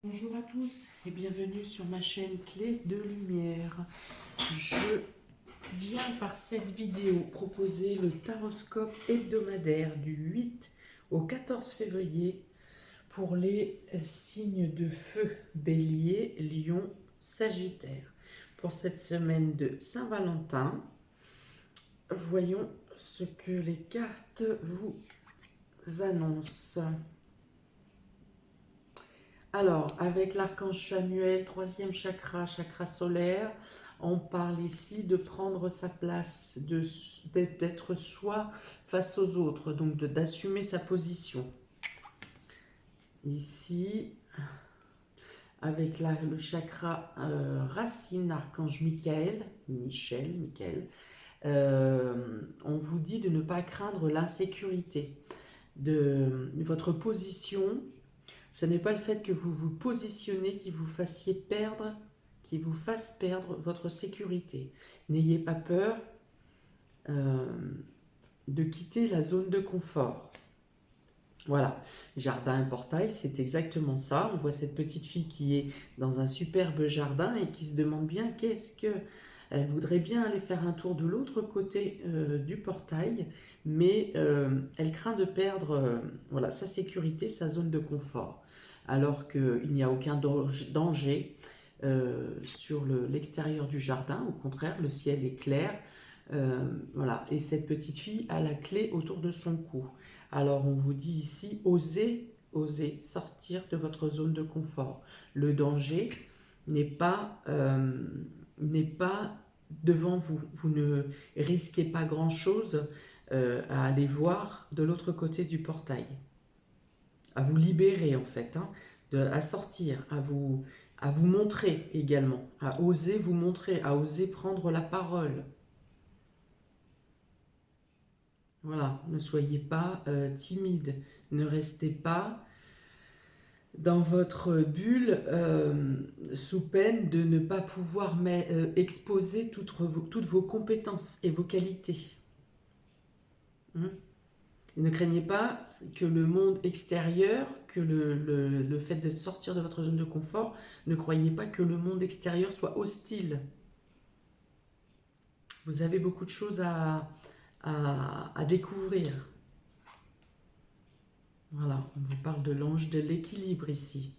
Bonjour à tous et bienvenue sur ma chaîne Clé de Lumière. Je viens par cette vidéo proposer le taroscope hebdomadaire du 8 au 14 février pour les signes de feu Bélier, Lion, Sagittaire. Pour cette semaine de Saint-Valentin, voyons ce que les cartes vous annoncent. Alors, avec l'archange Chamuel, troisième chakra, chakra solaire, on parle ici de prendre sa place, d'être soi face aux autres, donc d'assumer sa position. Ici, avec le chakra racine, archange Michael, on vous dit de ne pas craindre l'insécurité de votre position. Ce n'est pas le fait que vous vous positionnez qui vous fasse perdre votre sécurité. N'ayez pas peur de quitter la zone de confort. Voilà, jardin et portail, c'est exactement ça. On voit cette petite fille qui est dans un superbe jardin et qui se demande bien qu'est-ce que... Elle voudrait bien aller faire un tour de l'autre côté du portail, mais elle craint de perdre voilà, sa sécurité, sa zone de confort, alors qu'il n'y a aucun danger sur l'extérieur du jardin. Au contraire, le ciel est clair. Voilà. Et cette petite fille a la clé autour de son cou. Alors on vous dit ici, osez sortir de votre zone de confort. Le danger n'est pas devant vous. Vous ne risquez pas grand-chose à aller voir de l'autre côté du portail. À vous libérer en fait, hein, à sortir, à vous montrer également, à oser vous montrer, à oser prendre la parole. Voilà, ne soyez pas timide, ne restez pas dans votre bulle sous peine de ne pas pouvoir exposer toutes vos compétences et vos qualités. Ne craignez pas que le monde extérieur, que le fait de sortir de votre zone de confort, ne croyez pas que le monde extérieur soit hostile. Vous avez beaucoup de choses à découvrir. Voilà, on vous parle de l'ange de l'équilibre ici.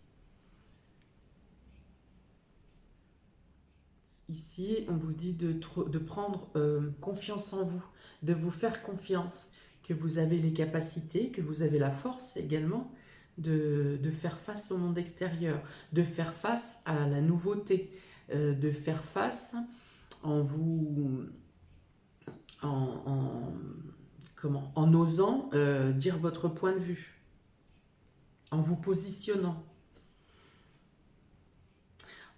Ici, on vous dit de prendre confiance en vous, de vous faire confiance, que vous avez les capacités, que vous avez la force également de faire face au monde extérieur, de faire face à la nouveauté, de faire face en vous... en osant dire votre point de vue, en vous positionnant.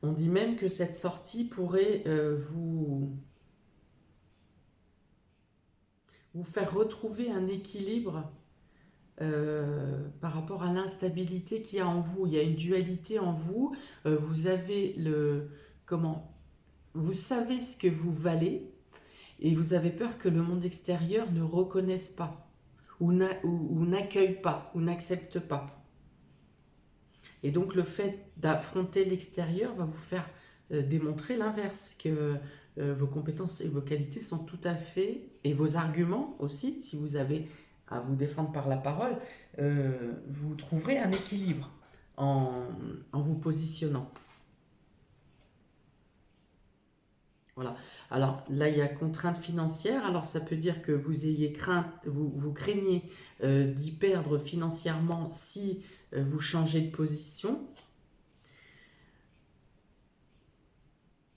On dit même que cette sortie pourrait vous faire retrouver un équilibre par rapport à l'instabilité qu'il y a en vous. Il y a une dualité en vous. Vous avez vous savez ce que vous valez et vous avez peur que le monde extérieur ne reconnaisse pas ou n'accueille pas ou n'accepte pas. Et donc le fait d'affronter l'extérieur va vous faire démontrer l'inverse, que vos compétences et vos qualités sont tout à fait, et vos arguments aussi, si vous avez à vous défendre par la parole, vous trouverez un équilibre en vous positionnant. Voilà. Alors là, il y a contrainte financière. Alors ça peut dire que vous ayez crainte, vous craignez d'y perdre financièrement si vous changez de position.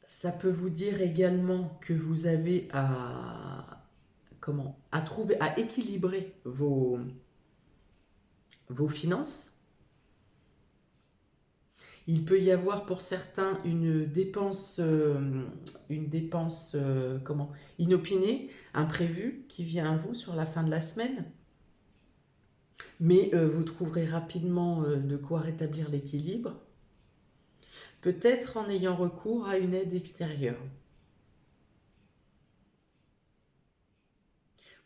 Ça peut vous dire également que vous avez à équilibrer vos finances. Il peut y avoir pour certains une dépense inopinée, imprévue, qui vient à vous sur la fin de la semaine. Mais vous trouverez rapidement de quoi rétablir l'équilibre. Peut-être en ayant recours à une aide extérieure.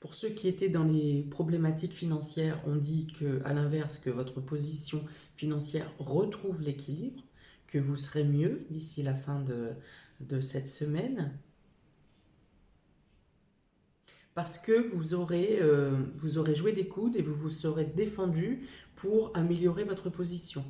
Pour ceux qui étaient dans les problématiques financières, on dit que, à l'inverse, que votre position financière retrouve l'équilibre, que vous serez mieux d'ici la fin de cette semaine, parce que vous aurez joué des coudes et vous vous serez défendu pour améliorer votre position.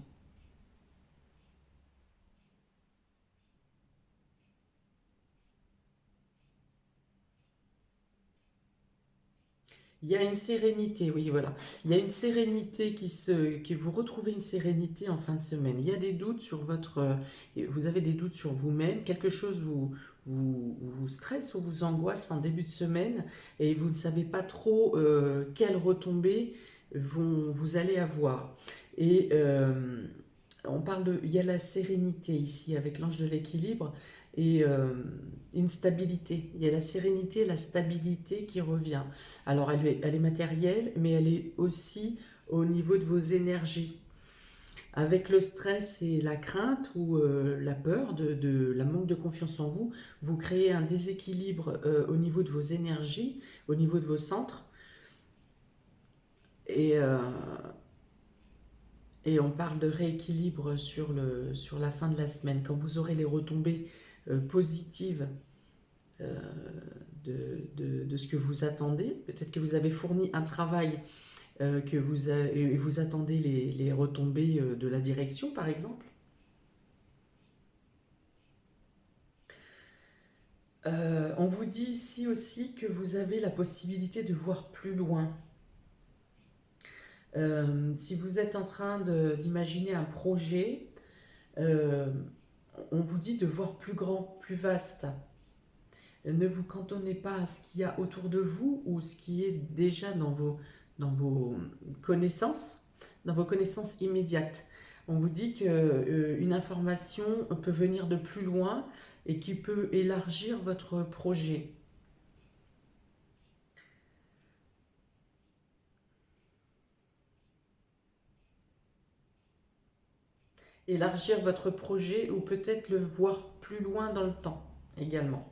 Il y a une sérénité, oui, voilà. Il y a une sérénité que vous retrouvez une sérénité en fin de semaine. Il y a des doutes sur vous avez des doutes sur vous-même, quelque chose vous stresse ou vous angoisse en début de semaine et vous ne savez pas trop quelles retombées vous allez avoir. Et il y a la sérénité ici avec l'ange de l'équilibre et une stabilité. Il y a la sérénité, la stabilité qui revient. Alors elle est matérielle, mais elle est aussi au niveau de vos énergies. Avec le stress et la crainte ou la peur de la manque de confiance en vous, vous créez un déséquilibre au niveau de vos énergies, au niveau de vos centres. Et, euh, et on parle de rééquilibre sur la fin de la semaine. Quand vous aurez les retombées positives euh, de ce que vous attendez, peut-être que vous avez fourni un travail et vous attendez les retombées de la direction, par exemple. On vous dit ici aussi que vous avez la possibilité de voir plus loin. Si vous êtes en train d'imaginer un projet, euh, on vous dit de voir plus grand, plus vaste. Ne vous cantonnez pas à ce qu'il y a autour de vous ou ce qui est déjà dans vos connaissances, dans vos connaissances immédiates. On vous dit qu'une information peut venir de plus loin et qui peut élargir votre projet. Élargir votre projet ou peut-être le voir plus loin dans le temps également.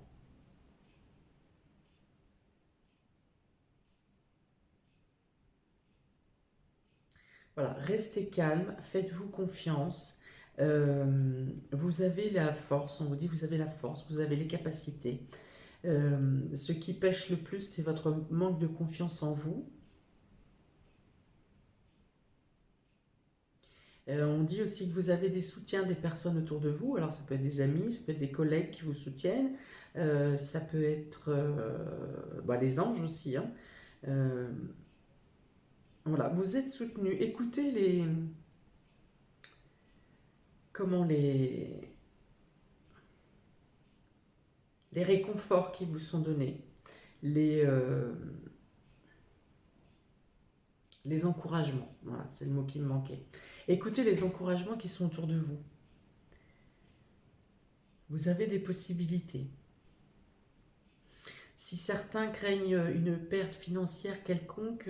Voilà, restez calme, faites-vous confiance. Vous avez la force, on vous dit vous avez la force, vous avez les capacités. Ce qui pêche le plus, c'est votre manque de confiance en vous. On dit aussi que vous avez des soutiens des personnes autour de vous. Alors ça peut être des amis, ça peut être des collègues qui vous soutiennent, ça peut être les anges aussi, hein. Euh, voilà, vous êtes soutenu. Écoutez comment les réconforts qui vous sont donnés, les, euh, les encouragements. Voilà, c'est le mot qui me manquait. Écoutez les encouragements qui sont autour de vous. Vous avez des possibilités. Si certains craignent une perte financière quelconque,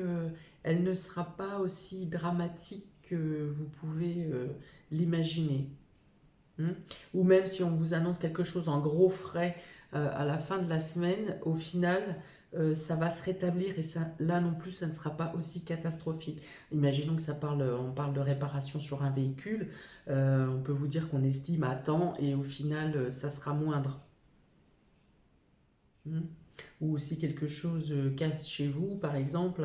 elle ne sera pas aussi dramatique que vous pouvez l'imaginer. Hmm. Ou même si on vous annonce quelque chose en gros frais à la fin de la semaine, au final, ça va se rétablir et ça, là non plus, ça ne sera pas aussi catastrophique. Imaginons que on parle de réparation sur un véhicule, on peut vous dire qu'on estime à temps et au final, ça sera moindre. Hmm. Ou si quelque chose casse chez vous, par exemple,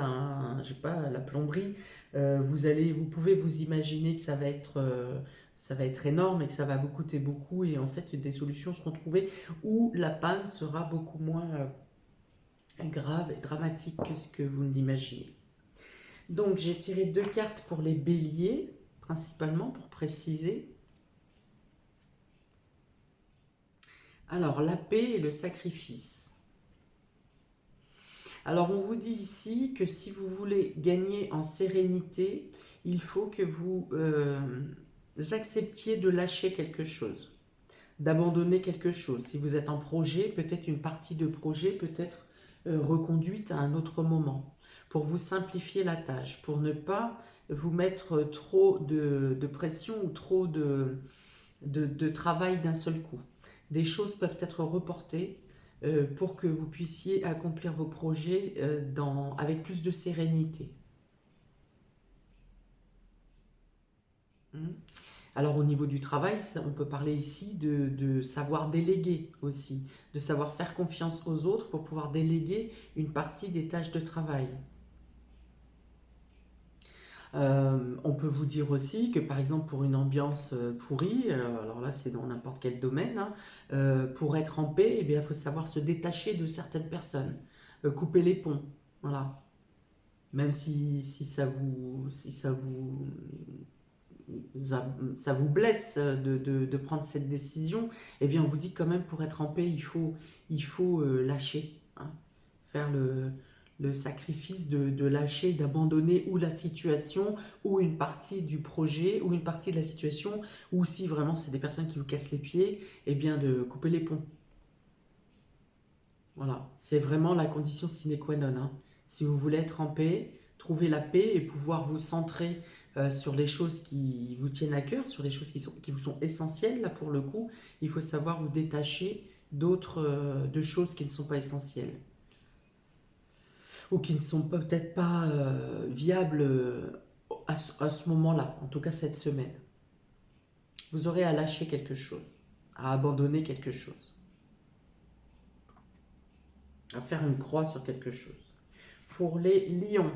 je sais pas, la plomberie, vous pouvez vous imaginer que ça va être énorme et que ça va vous coûter beaucoup et en fait des solutions seront trouvées où la panne sera beaucoup moins grave et dramatique que ce que vous ne l'imaginez. Donc j'ai tiré deux cartes pour les béliers, principalement pour préciser. Alors la paix et le sacrifice. Alors on vous dit ici que si vous voulez gagner en sérénité, il faut que vous acceptiez de lâcher quelque chose, d'abandonner quelque chose. Si vous êtes en projet, peut-être une partie de projet peut être reconduite à un autre moment, pour vous simplifier la tâche, pour ne pas vous mettre trop de pression ou trop de travail d'un seul coup. Des choses peuvent être reportées pour que vous puissiez accomplir vos projets avec plus de sérénité. Hmm. Alors au niveau du travail, on peut parler ici de savoir déléguer aussi, de savoir faire confiance aux autres pour pouvoir déléguer une partie des tâches de travail. On peut vous dire aussi que par exemple pour une ambiance pourrie, alors là c'est dans n'importe quel domaine, hein, pour être en paix, eh bien, il faut savoir se détacher de certaines personnes, couper les ponts, voilà. Même si ça vous blesse de prendre cette décision, eh bien on vous dit quand même pour être en paix, il faut lâcher, hein, faire le sacrifice de lâcher, d'abandonner ou la situation, ou une partie du projet, ou une partie de la situation, ou si vraiment c'est des personnes qui vous cassent les pieds, eh bien de couper les ponts. Voilà, c'est vraiment la condition sine qua non, hein. Si vous voulez être en paix, trouver la paix et pouvoir vous centrer sur les choses qui vous tiennent à cœur, sur les choses qui vous sont essentielles, là pour le coup, il faut savoir vous détacher de choses qui ne sont pas essentielles ou qui ne sont peut-être pas viables à ce moment-là, en tout cas cette semaine. Vous aurez à lâcher quelque chose, à abandonner quelque chose, à faire une croix sur quelque chose. Pour les lions,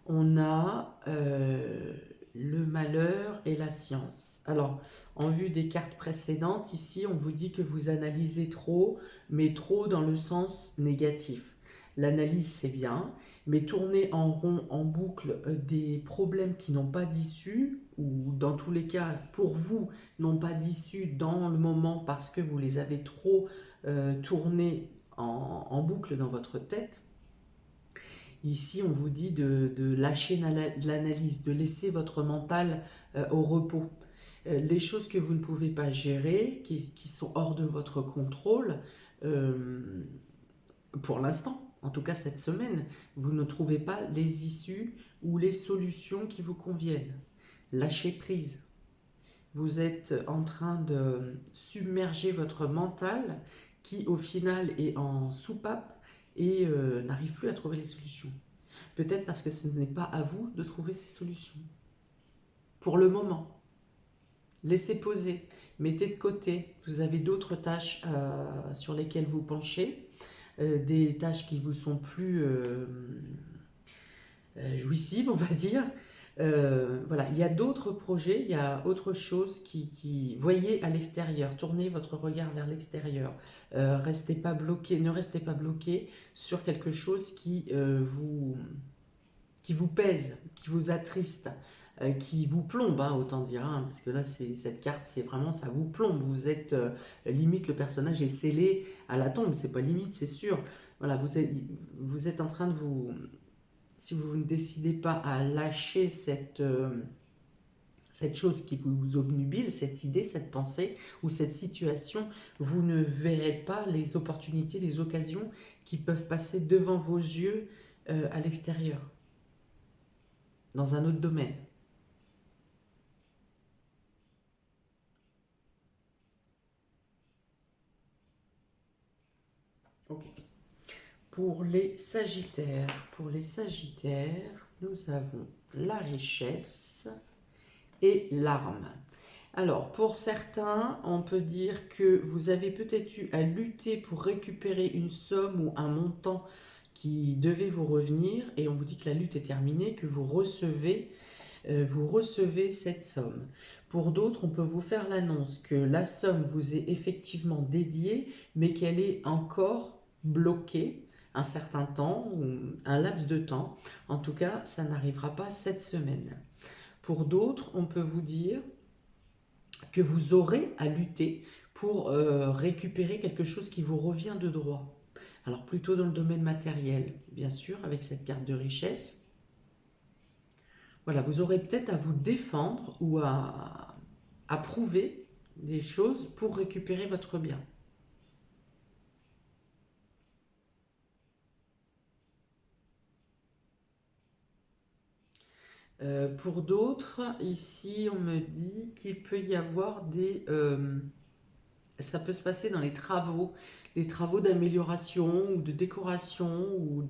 on a le malheur et la science. Alors, en vue des cartes précédentes, ici, on vous dit que vous analysez trop, mais trop dans le sens négatif. L'analyse, c'est bien, mais tourner en rond, en boucle, des problèmes qui n'ont pas d'issue, ou dans tous les cas, pour vous, n'ont pas d'issue dans le moment parce que vous les avez trop tournés en boucle dans votre tête. Ici, on vous dit de lâcher l'analyse, de laisser votre mental au repos. Les choses que vous ne pouvez pas gérer, qui sont hors de votre contrôle, euh, pour l'instant, en tout cas cette semaine, vous ne trouvez pas les issues ou les solutions qui vous conviennent. Lâchez prise. Vous êtes en train de submerger votre mental qui, au final, est en soupape et n'arrive plus à trouver les solutions. Peut-être parce que ce n'est pas à vous de trouver ces solutions. Pour le moment, laissez poser, mettez de côté. Vous avez d'autres tâches sur lesquelles vous penchez, des tâches qui vous sont plus jouissives, on va dire. Voilà, il y a d'autres projets, il y a autre chose voyez à l'extérieur, tournez votre regard vers l'extérieur. Restez pas bloqué, ne restez pas bloqué sur quelque chose qui vous pèse, qui vous attriste, qui vous plombe, hein, autant dire, hein, parce que là, cette carte, c'est vraiment, ça vous plombe. Vous êtes, limite, le personnage est scellé à la tombe, c'est pas limite, c'est sûr. Voilà, vous êtes en train de si vous ne décidez pas à lâcher cette chose qui vous obnubile, cette idée, cette pensée ou cette situation, vous ne verrez pas les opportunités, les occasions qui peuvent passer devant vos yeux à l'extérieur, dans un autre domaine. Ok. Pour les Sagittaires, nous avons la richesse et l'arme. Alors, pour certains, on peut dire que vous avez peut-être eu à lutter pour récupérer une somme ou un montant qui devait vous revenir, et on vous dit que la lutte est terminée, que vous recevez cette somme. Pour d'autres, on peut vous faire l'annonce que la somme vous est effectivement dédiée, mais qu'elle est encore bloquée un certain temps ou un laps de temps. En tout cas, ça n'arrivera pas cette semaine. Pour d'autres, on peut vous dire que vous aurez à lutter pour récupérer quelque chose qui vous revient de droit. Alors plutôt dans le domaine matériel, bien sûr, avec cette carte de richesse. Voilà, vous aurez peut-être à vous défendre ou à prouver des choses pour récupérer votre bien. Pour d'autres, ici, on me dit qu'il peut y avoir ça peut se passer dans les travaux d'amélioration ou de décoration ou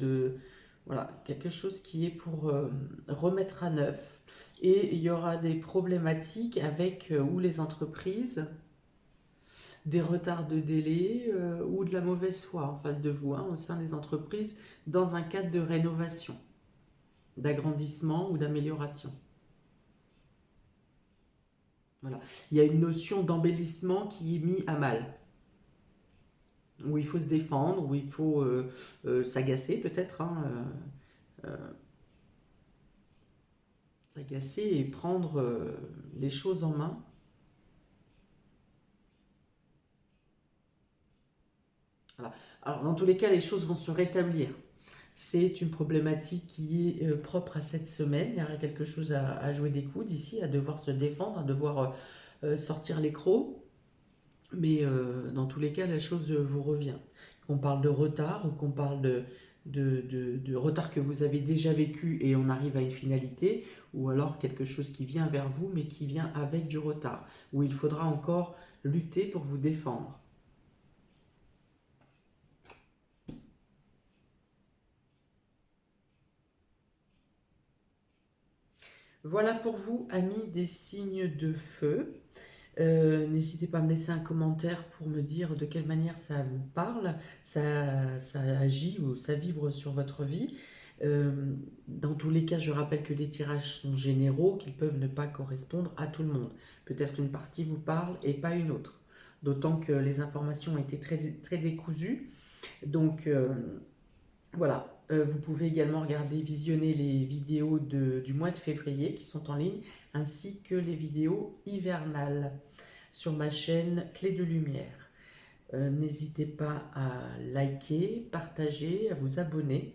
voilà, quelque chose qui est pour remettre à neuf. Et il y aura des problématiques avec ou les entreprises, des retards de délai ou de la mauvaise foi en face de vous, hein, au sein des entreprises, dans un cadre de rénovation, d'agrandissement ou d'amélioration. Voilà. Il y a une notion d'embellissement qui est mise à mal, où il faut se défendre, où il faut s'agacer peut-être, hein, s'agacer et prendre les choses en main. Voilà. Alors, dans tous les cas, les choses vont se rétablir. C'est une problématique qui est propre à cette semaine. Il y aura quelque chose à jouer des coudes ici, à devoir se défendre, à devoir sortir les crocs. Mais dans tous les cas, la chose vous revient. Qu'on parle de retard ou qu'on parle de retard que vous avez déjà vécu et on arrive à une finalité, ou alors quelque chose qui vient vers vous mais qui vient avec du retard, où il faudra encore lutter pour vous défendre. Voilà pour vous, amis des signes de feu. N'hésitez pas à me laisser un commentaire pour me dire de quelle manière ça vous parle, ça agit ou ça vibre sur votre vie. Dans tous les cas, je rappelle que les tirages sont généraux, qu'ils peuvent ne pas correspondre à tout le monde. Peut-être qu'une partie vous parle et pas une autre. D'autant que les informations ont été très, très décousues. Donc, voilà, vous pouvez également regarder, visionner les vidéos du mois de février qui sont en ligne, ainsi que les vidéos hivernales sur ma chaîne Clé de Lumière. N'hésitez pas à liker, partager, à vous abonner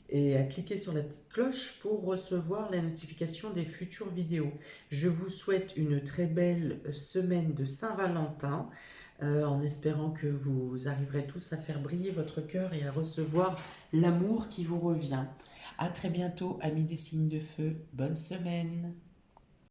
et à cliquer sur la petite cloche pour recevoir la notification des futures vidéos. Je vous souhaite une très belle semaine de Saint-Valentin, en espérant que vous arriverez tous à faire briller votre cœur et à recevoir l'amour qui vous revient. À très bientôt, amis des signes de feu. Bonne semaine.